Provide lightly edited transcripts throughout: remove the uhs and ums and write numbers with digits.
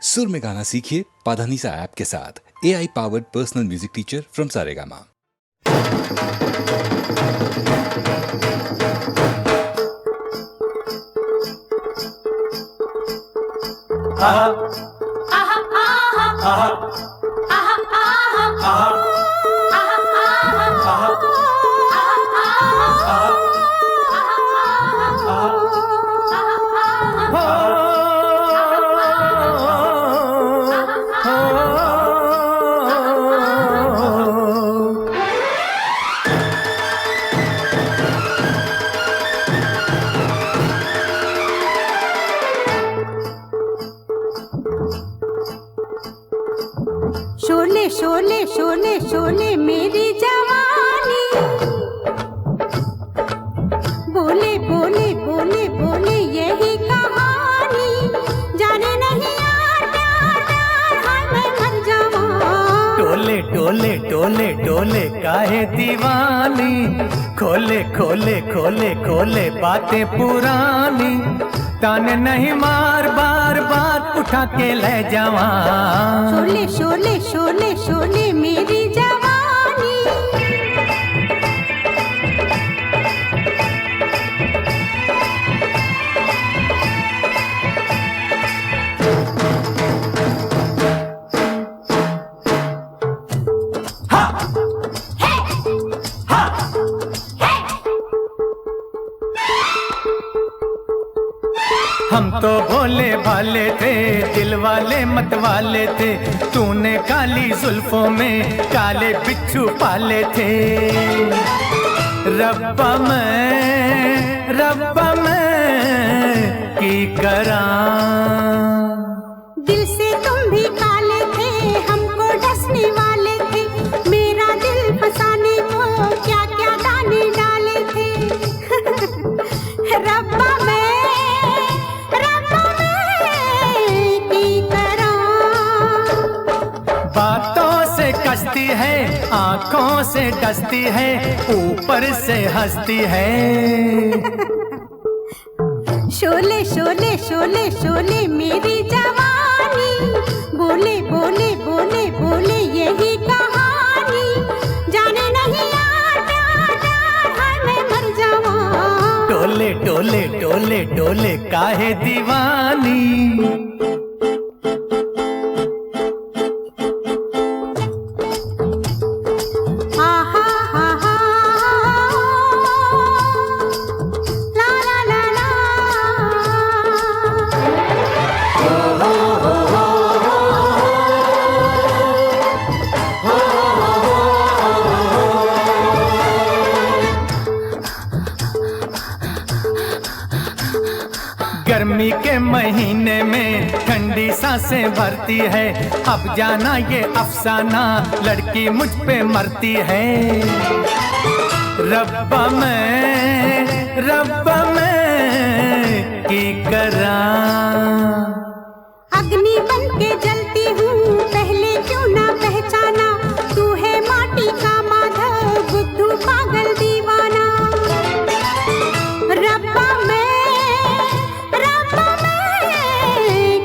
सुर में गाना सीखिए पाधानीसा ऐप के साथ। AI powered personal music teacher from Saregama. Sholay Sholay Sholay Sholay मेरी जवानी, बोले बोले बोले बोले यही कहानी, जाने नहीं यार प्यार प्यार हाय मैं मर जाऊं। टोले टोले टोले टोले काहे दीवानी, खोले खोले खोले खोले बातें पुरानी, ताने नहीं मार बार बार उठा के ले जावा। शोले शोले शोले शोले मेरी जवानी। हम तो भोले भाले थे, दिल वाले मत वाले थे, तूने काली जुल्फों में काले बिच्छू पाले थे। रब्बा मैं की करा। दिल से तुम भी काले थे, हमको डसने वाले थे, मेरा दिल फसाने को क्या क्या दाने डाले थे। रब्बा मैं की करा। बातों से कसती है, आंखों से डसती है, ऊपर से हंसती है। शोले शोले शोले शोले मेरी जवानी, बोले बोले बोले बोले यही कहानी, जाने नहीं यार प्यार प्यार हाय मैं मर जाऊं। टोले टोले टोले टोले काहे दीवानी। गर्मी के महीने में ठंडी सांसें भरती है, अब जाना ये अफसाना लड़की मुझ पे मरती है। रब्बा मैं की करा। अग्नि बन के जलती हूँ, पहले क्यों ना पहचाना, तू है माटी का माधव बुद्धू पागल दीवाना। रब्बा मैं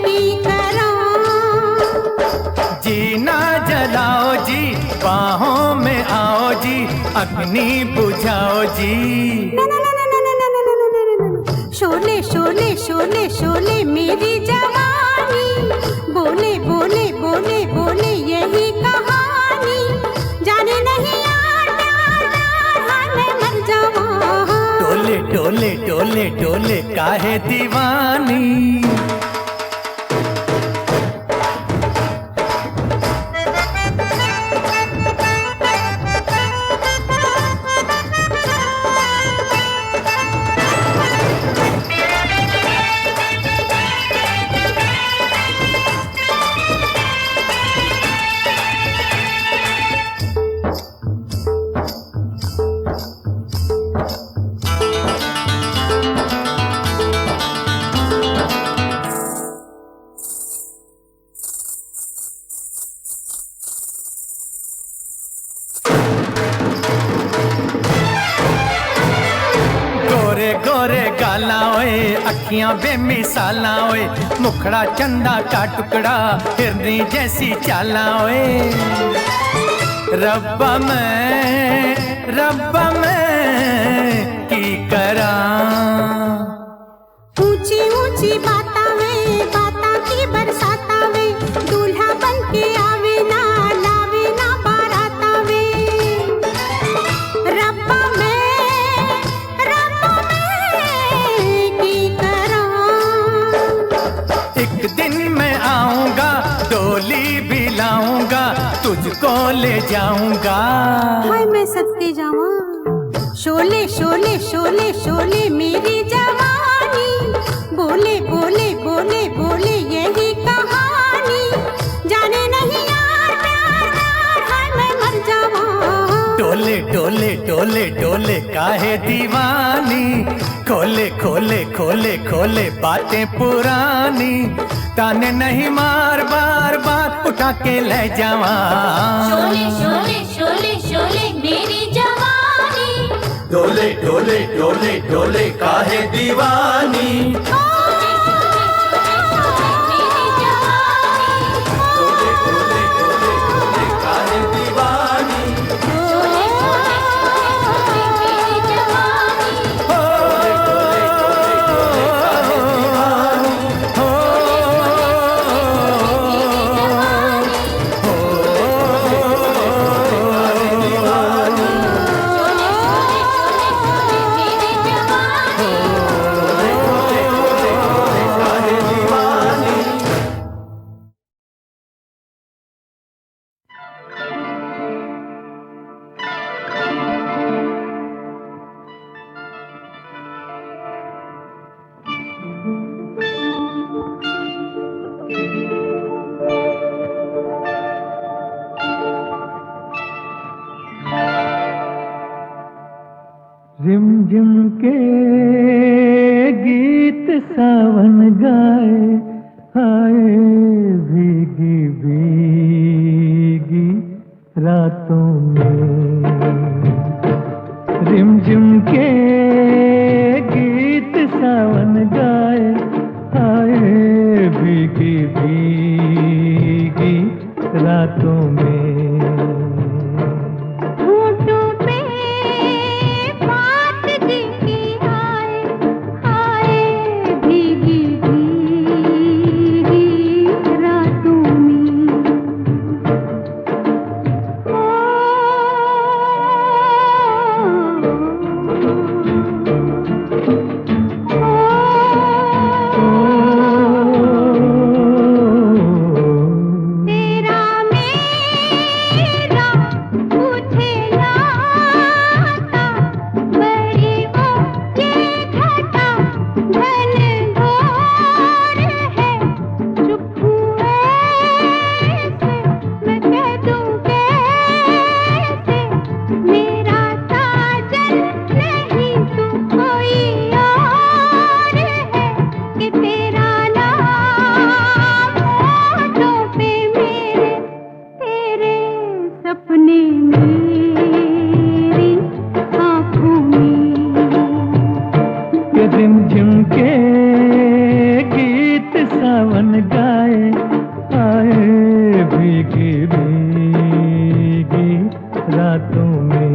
की करा। जीना जलाओ जी, बाहों में आओ जी, अग्नि बुझाओ जी। शोले शोले शोले शोले मेरी जवानी, बोले बोले बोले बोले यही कहानी, जाने नहीं यार प्यार प्यार हाय मैं मर जाऊं। टोले टोले टोले टोले काहे दीवानी। अखियां बेमिसाला ओए, मुखड़ा चंदा का टुकड़ा, हिरनी जैसी चाला ओए। रब्बा मैं की करा। ऊंची ऊंची बाता वे, बाता की बरसाता वे, दूल्हा बन के आवे ना, लावे ना बाराता वे। रब्बा मैं की करा। एक दिन मैं आऊंगा, डोली भी लाऊंगा, तुझको ले जाऊंगा। हाय मैं सदके जावा। शोले शोले शोले शोले मेरी जवानी, बोले बोले बोले बोले यही कहानी। जाने नहीं यार प्यार प्यार, हाय मैं मर जावा। डोले डोले डोले डोले काहे दीवानी, खोले खोले खोले खोले बातें पुरानी। ताने नहीं मार, बार बार उठा के ले जावा। शोले शोले शोले शोले मेरी जवानी, डोले डोले डोले डोले काहे दीवानी। शोले शोले शोले मेरी जवानी, डोले डोले डोले डोले काहे दीवानी। शोले शोले शोले मेरी जवानी, डोले डोले डोले डोले काहे दीवानी। रिमझिम के गीत सावन गाए, आए भीगी भीगी रातों में। रिमझिम के गीत सावन गाए, आए भीगी भीगी रातों में। होठों पे बात की आए, आए भीगी भीगी रातों में। तेरा मेरा पूछे लाता, बड़ी वो ये घटा घन घोर है। चुप हुए से मैं कह दूं कैसे, मेरा साजन नहीं तू कोई और है। कि तेरा नाम होठों पे मेरे, तेरे सपने मेरी आँखों में। के रिमझिम के गीत सावन गाए, आए भीगी भीगी रातों में।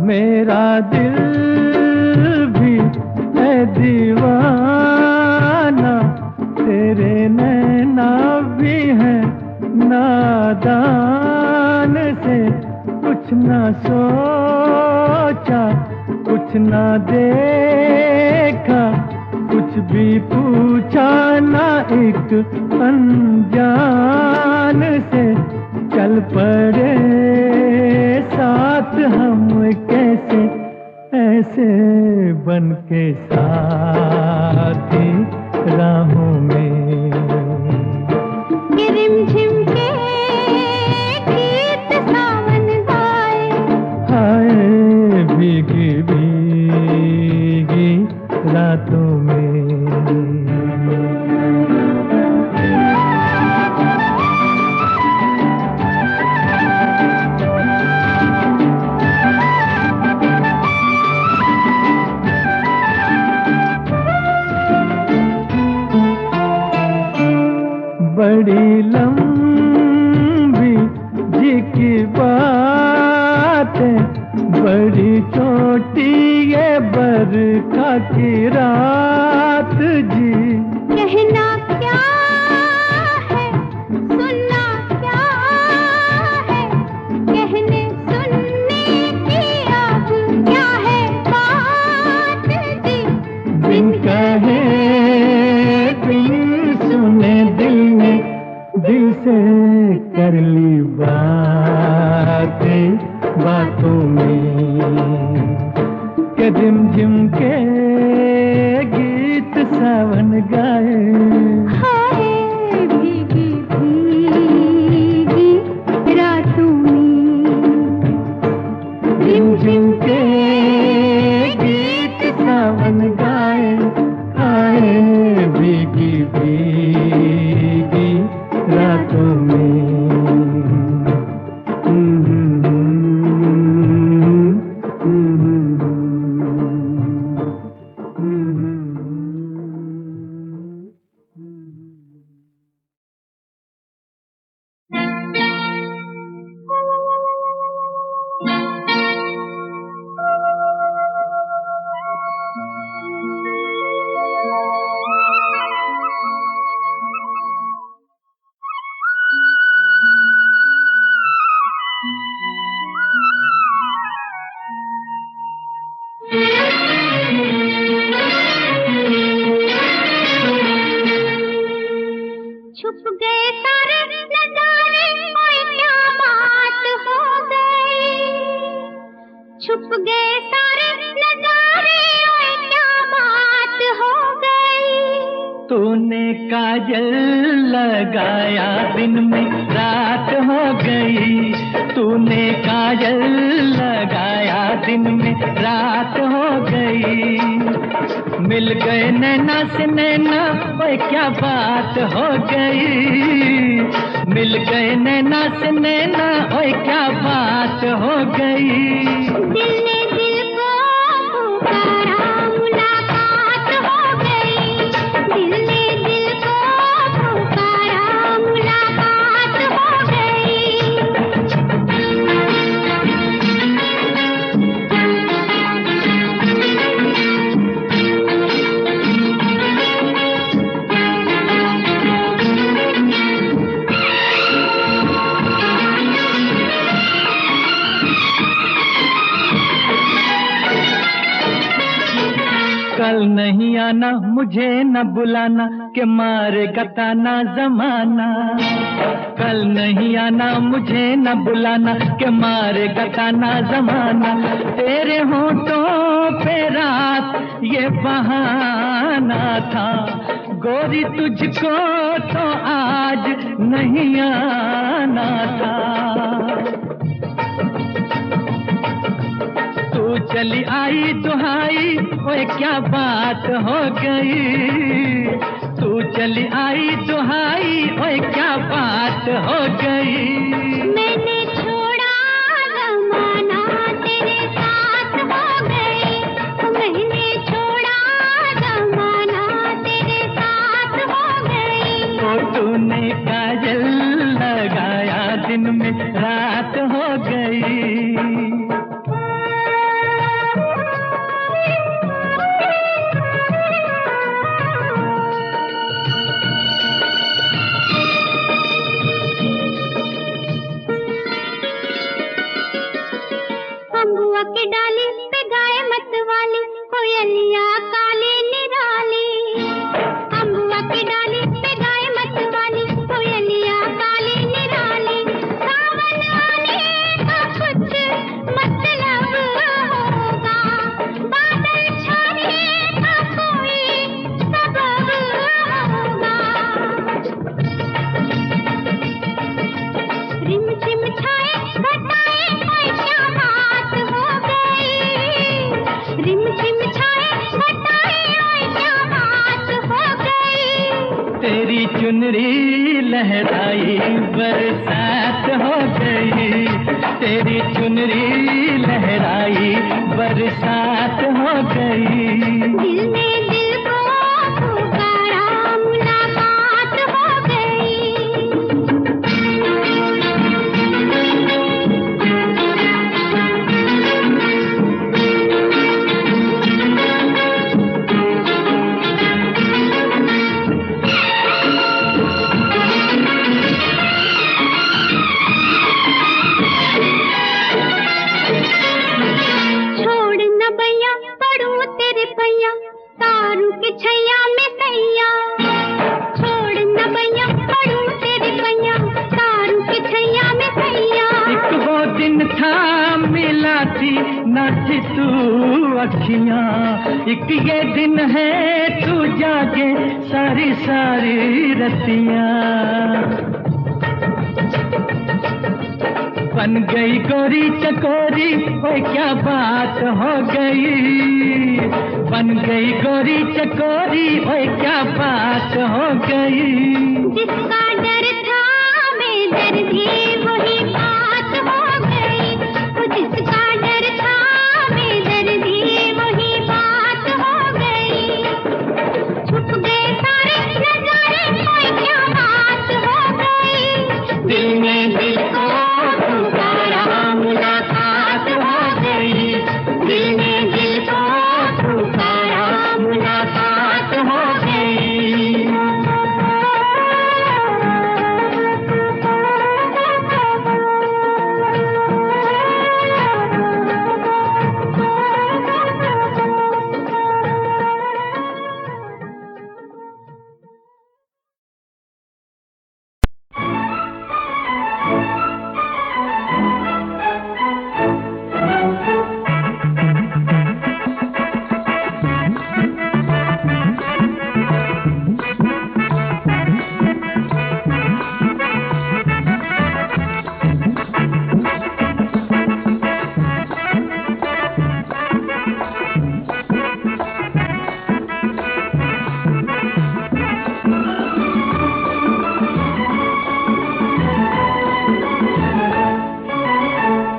मेरा दिल भी है दीवाना, तेरे नैना भी है नादान से। कुछ ना सोचा, कुछ ना देखा, कुछ भी पूछा ना एक अनजान से। चल पड़े साथ हम कैसे, ऐसे बन के साथी राहों में। कि रिमझिम के गीत सावन गाए, हाय भीगी भीगी रातों में। बड़ी लंबी जी की बात है, बड़ी छोटी ये बरखा की रात जी। कहना क्या है, सुनना क्या है, कहने सुनने की अब क्या है बात जी। बिन कहे बिन सुने दिल ने दिल से कर ली बातें बातों में, के झिम के गीत सावन गाए। हाय भीगी भीगी रातों में, झिम के गीत सावन गाए, आए भीगी भीगी रातों में। छुप गए सारे नजारे, ओए क्या बात हो गई। छुप गए सारे नजारे, ओए क्या बात हो गई। तूने काजल लगाया दिन में रात हो गई, तूने काजल लगाया दिन में रात हो गई। मिल गए नैना से नैना, ओए क्या बात हो गई। मिल गए नैना से नैना, ओए क्या बात हो गई। दिल ने दिल को पुकारा, मुलाकात हो गई। दिल ने दिल को पुकारा, मुलाकात हो गई। कल नहीं आना मुझे न बुलाना, के मारेगा ताना जमाना। कल नहीं आना मुझे न बुलाना, के मारेगा ताना जमाना। तेरे होठों पे रात ये बहाना था, गोरी तुझको तो आज नहीं आना था। तू चली आई दुहाई, ओए क्या बात हो गई। तू चली आई दुहाई, ओए क्या बात हो गई। मैंने छोड़ा जमाना, तेरे साथ हो गई। मैंने छोड़ा जमाना, तेरे साथ हो गई। तो तूने काजल लगाया दिन में रात हो गई। अम्बुआ की डाली पे गाय मत वाली, कोयलिया काली निराली। अम्बुआ की डाली पे गाय मत वाली, कोयलिया काली निराली। सावन आने का कुछ मतलब होगा, बादल छाने का कोई सबब होगा। रिम झिम छाए घटाए, ओए क्या बात हो गई। रिम झिम छाए घटाए, ओए क्या बात हो गई। तेरी चुनरी लहराई बरसात हो गई। तेरी चुनरी लहराई बरसात हो गई। दिल ने दिल को पुकारा, मुलाकात हो गई। साथ तू अखियां, एक ये दिन है तू जागे सारी सारी रतियां। बन गई गोरी चकोरी, ओए क्या बात हो गई। बन गई गोरी चकोरी, ओए क्या बात हो गई। जिसका डर था मैं डर भी वही बात हो गई। वो जिसका डर था मैं डर भी वही बात हो गई। छुप गए सारे नजारे, कोई क्या बात हो गई। दिल में दिल को पुकारा, मुलाकात हो गई। दिल में दिल को पुकारा, मुलाकात हो गई।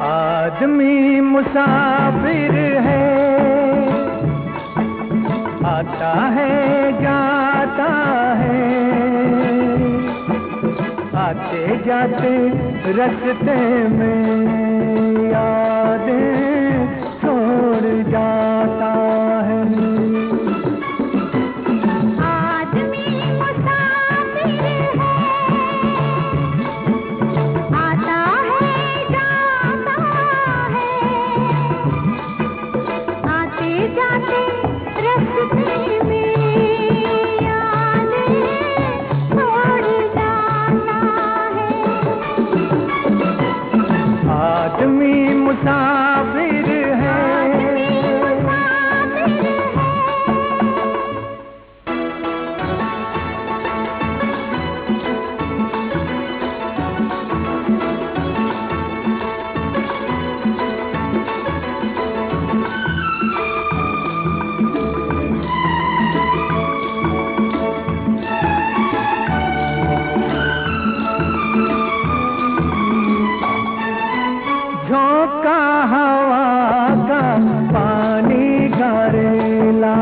आदमी मुसाफिर है, आता है जाता है। आते जाते रास्ते में यादें छोड़ जाता है। आदमी मुसाफिर है, आता है जाता है। आते जाते रास्ते में यादें छोड़ जाता है। आदमी मुसाफिर है। झोंका हवा का पानी करेला,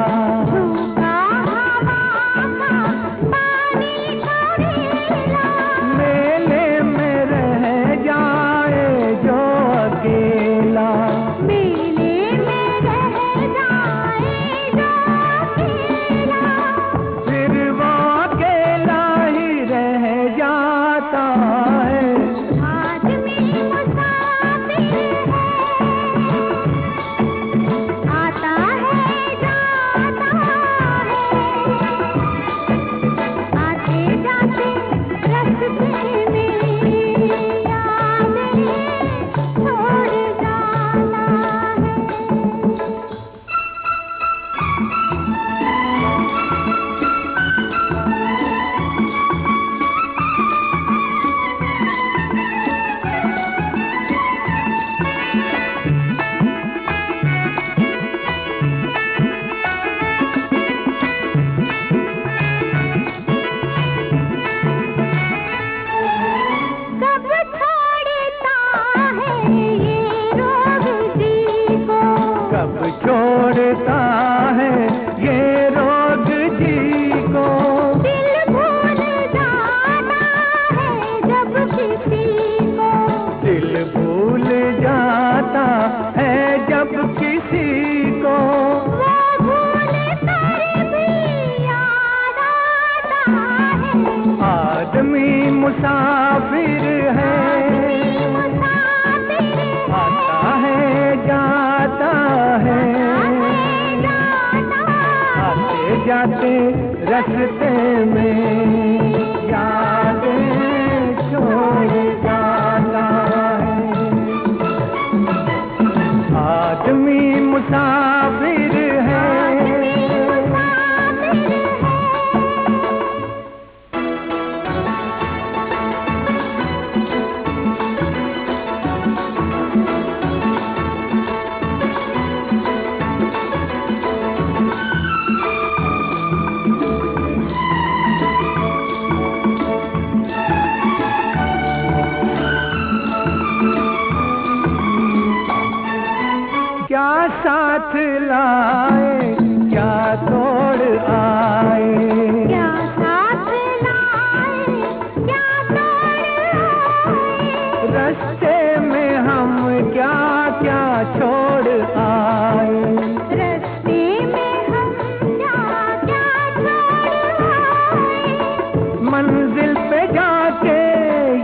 मेले में रह जाए जो अकेला। मेले में रह जाए जो अकेला। फिर वो अकेला ही रह जाता है। आदमी मुसाफिर है, आता है जाता है। आते जाते रास्ते में यादें छोड़ जाता है। कब छोड़ता है ये रोग जी को। कब छोड़ता है ये रोग जी को। दिल भूल जाता है जब किसी को। दिल भूल जाता है जब किसी को। वो भूल कर भी याद आता है। आदमी मुसाफिर है, मुसाफिर आता है जाता है। आते जाते रास्ते में यादें छोड़ जाता है। आदमी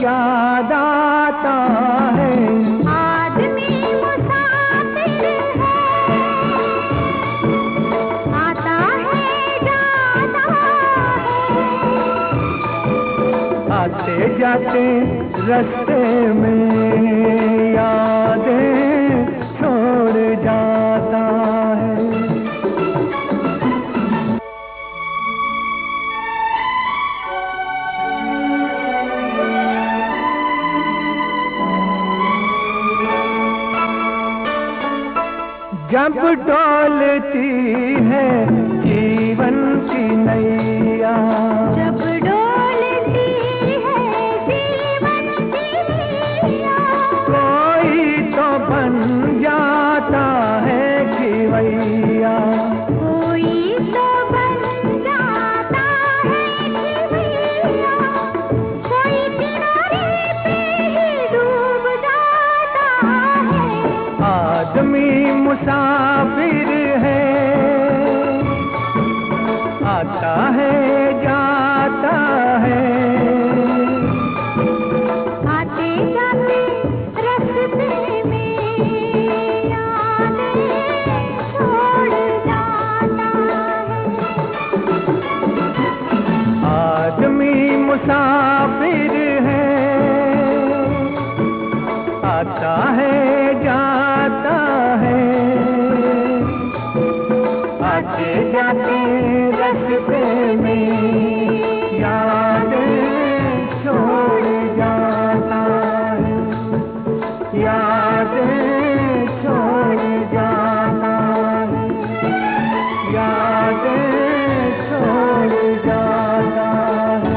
याद आता है। आदमी मुसाफिर है, आता है जाता है। आते जाते रास्ते में यादें छोड़ जाता है। जब डोलती है जीवन की नैया, जब डोलती है जीवन की नैया, कोई तो बन जाता है खिवैया। कोई तो बन जाता है खिवैया, कोई किनारे पे ही डूब जाता है। आदमी मुसाफिर है, आता है जाता है। आते जाते रास्ते में यादें छोड़ जाता है। आदमी मुसाफिर है, आता है जाता है। आते जाते रास्ते में यादें छोड़ जाता है, यादें छोड़ जाता है, यादें छोड़ जाता है।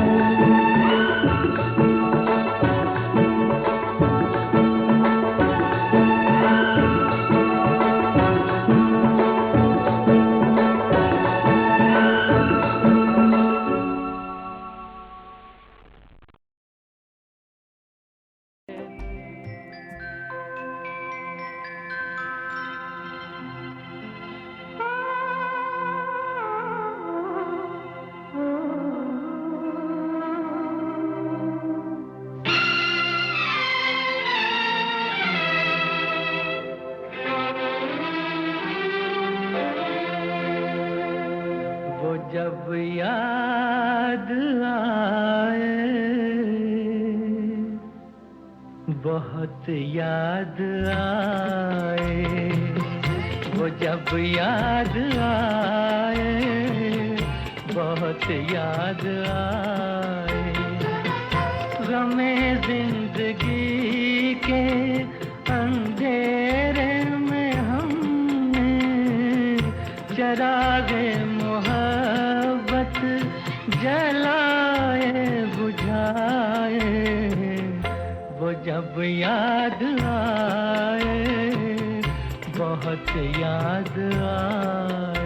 वो जब याद आए, बहुत याद आए। वो जब याद आए, बहुत याद आए। गमे जिंदगी के अंधेरे में हमने चरागे मोहब्बत जलाए बुझाए। वो जब याद आए, बहुत याद आए।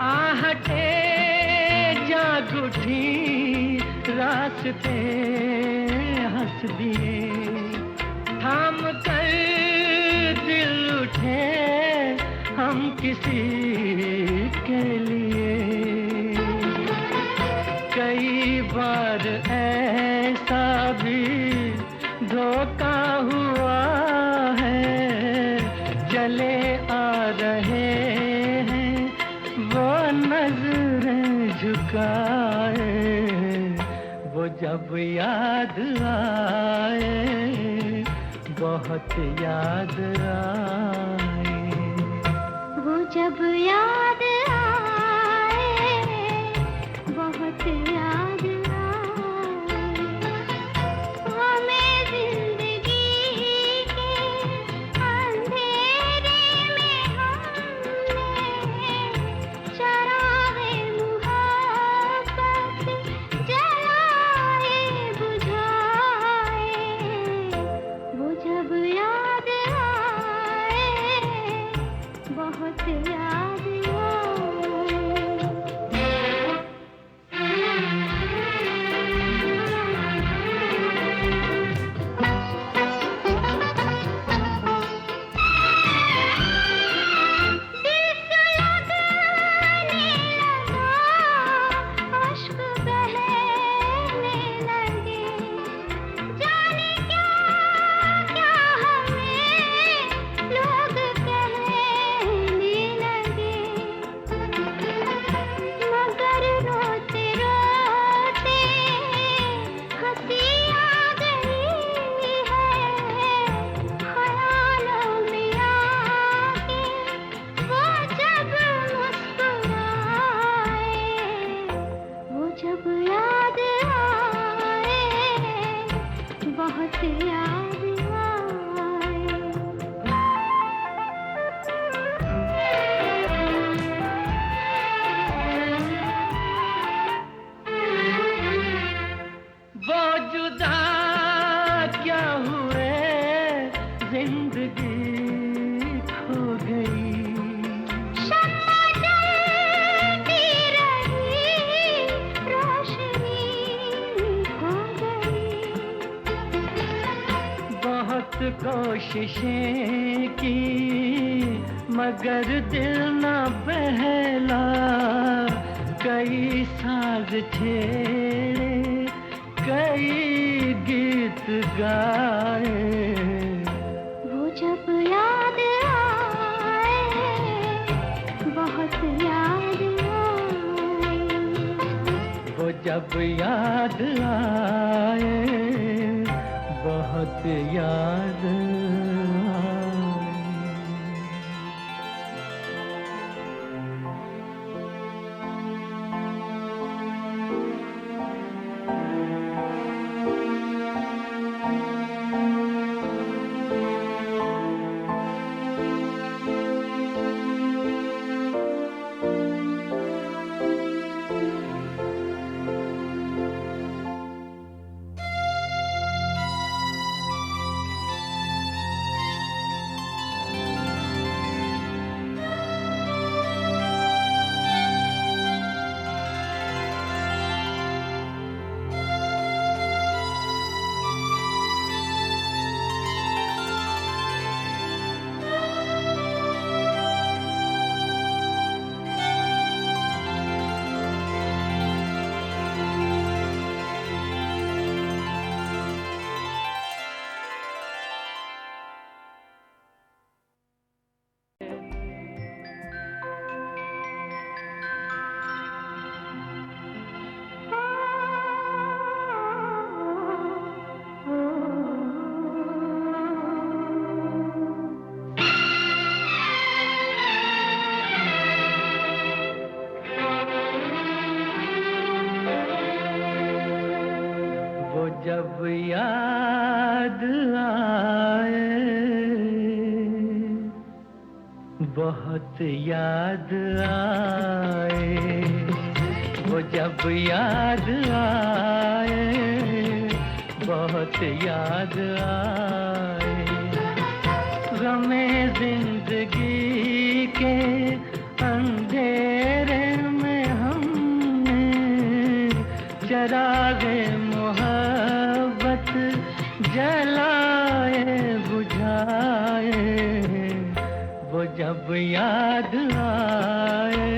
आहटे जाग उठी, रास्ते हंस दिए। थाम कर दिल उठे हम किसी के लिए। कई बार ऐसा भी धोखा हुआ है, चले आ रहे हैं वो नजरें झुकाए। वो जब याद आए, बहुत याद आए। वो जब याद आए, बहुत याद आए। हमें जिंदगी के अंधेरे में हमने चरागे मोहब्बत जलाए बुझाए। वो जब याद आए, बहुत याद आए। बहुत याद आए। वो जुदा क्या हुए, जिंदगी खो गई। शम्मा जलती रही, रोशनी खो गई। बहुत कोशिशें की मगर दिल न बहला, कई साज छेड़े कई गीत गाए। वो जब याद आए, बहुत याद आए। वो जब याद आए, बहुत याद आए। जब याद आए, बहुत याद आए। वो जब याद आए, बहुत याद आए। गमे जिंदगी के अंधेरे में हमने चरागे मोहब्बत जलाए बुझाए। वो जब याद आए,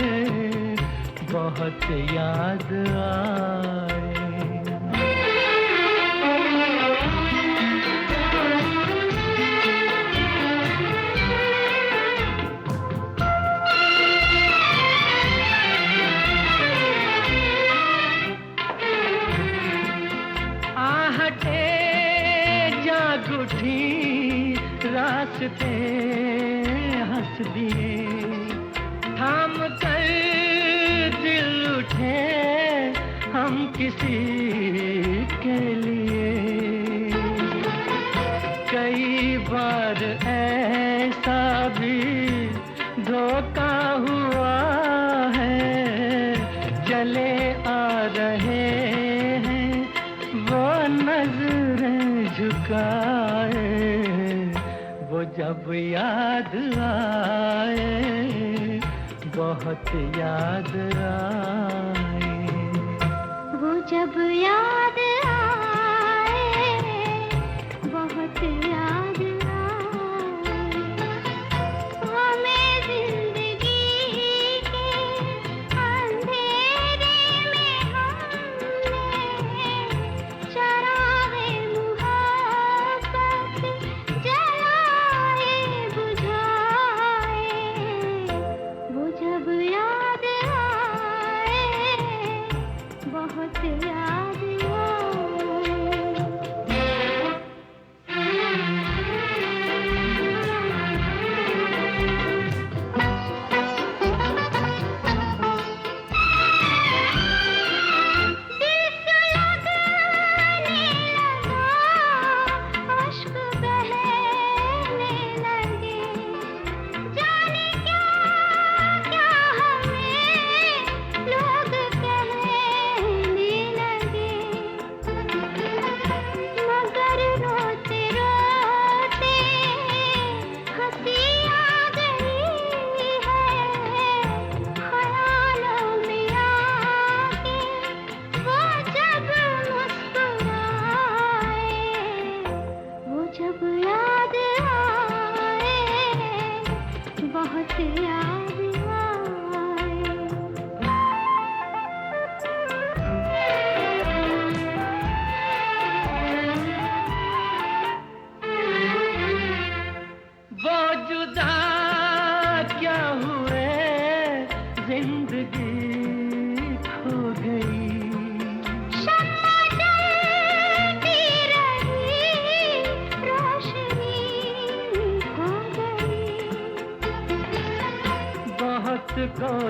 बहुत याद आए। आहटे जाग उठी, रास्ते हंस दिए, थाम कर दिल उठे हम किसी के लिए। कई बार ऐसा भी धोखा हुआ है, चले आ रहे हैं वो नजरें झुकाए। वो जब याद आए, बहुत याद आए। वो जब याद आए, बहुत याद आए। हमें जिंदगी के अंधेरे में हमने चरागे मोहब्बत जलाए बुझाए। वो जब याद आए, बहुत याद आए।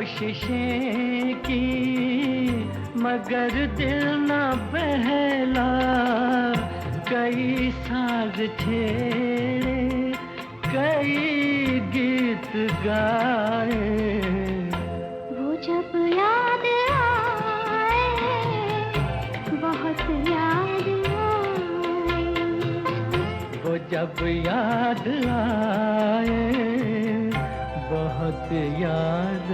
कोशिशें की मगर दिल न बहला, कई साज छेड़े कई गीत गाए। वो जब याद आए, बहुत याद आए। वो जब याद आए, बहुत याद